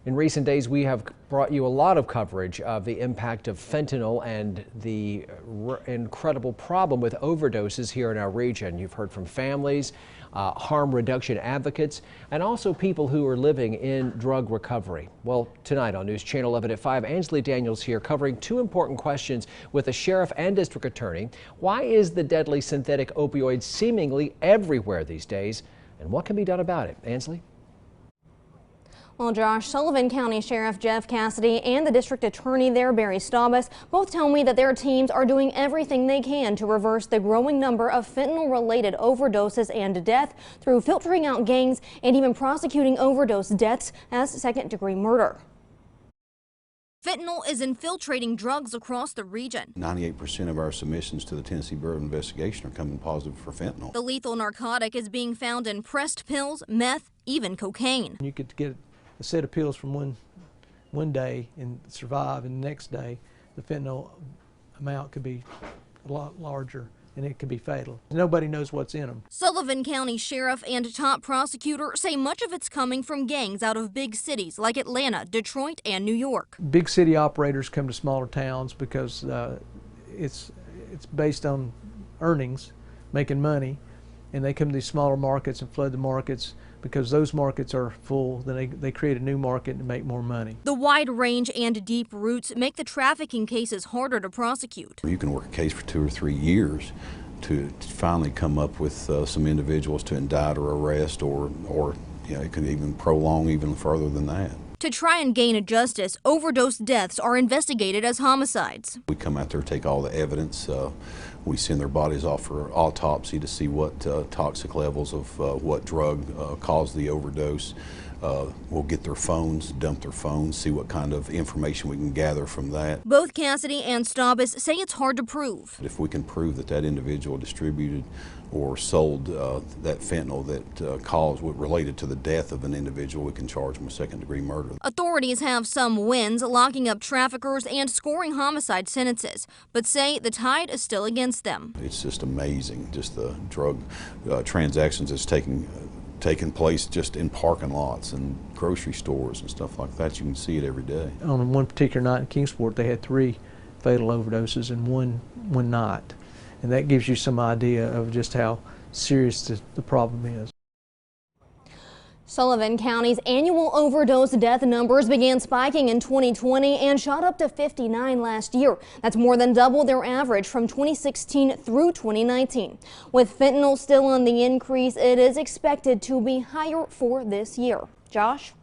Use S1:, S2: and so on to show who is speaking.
S1: In recent days, we have brought you a lot of coverage of the impact of fentanyl and the incredible problem with overdoses here in our region. You've heard from families, harm reduction advocates, and also people who are living in drug recovery. Well, tonight on News Channel 11 at 5, Ansley Daniels here covering two important questions with the sheriff and district attorney. Why is the deadly synthetic opioid seemingly everywhere these days? And what can be done about it? Ansley?
S2: Well, Josh, Sullivan County Sheriff Jeff Cassidy and the district attorney there, Barry Staubus, both tell me that their teams are doing everything they can to reverse the growing number of fentanyl-related overdoses and death through filtering out gangs and even prosecuting overdose deaths as second-degree murder.
S3: Fentanyl is infiltrating drugs across the region.
S4: 98% of our submissions to the Tennessee Bureau of Investigation are coming positive for fentanyl.
S3: The lethal narcotic is being found in pressed pills, meth, even cocaine.
S5: You could get a set of pills from one day and survive, and the next day the fentanyl amount could be a lot larger and it could be fatal. Nobody knows what's in them.
S3: Sullivan County Sheriff and top prosecutor say much of it's coming from gangs out of big cities like Atlanta, Detroit, and New York.
S5: Big city operators come to smaller towns because it's based on earnings, making money, and they come to these smaller markets and flood the markets. Because those markets are full, then they create a new market and make more money.
S3: The wide range and deep routes make the trafficking cases harder to prosecute.
S4: You can work a case for 2 or 3 years to finally come up with some individuals to indict or arrest, or it can even prolong even further than that.
S3: To try and gain justice, overdose deaths are investigated as homicides.
S4: We come out there, take all the evidence. We send their bodies off for autopsy to see what toxic levels of what drug caused the overdose. We'll get their phones, dump their phones, see what kind of information we can gather from that.
S3: Both Cassidy and Staubus say it's hard to prove.
S4: If we can prove that that individual distributed or sold that fentanyl that caused what related to the death of an individual, we can charge them with second-degree murder. Authorities
S3: have some wins, locking up traffickers and scoring homicide sentences, but say the tide is still against them.
S4: It's just amazing, just the drug transactions that's taking place just in parking lots and grocery stores and stuff like that. You can see it every day.
S5: On one particular night in Kingsport, they had 3 fatal overdoses and one night. And that gives you some idea of just how serious the problem is.
S2: Sullivan County's annual overdose death numbers began spiking in 2020 and shot up to 59 last year. That's more than double their average from 2016 through 2019. With fentanyl still on the increase, it is expected to be higher for this year. Josh?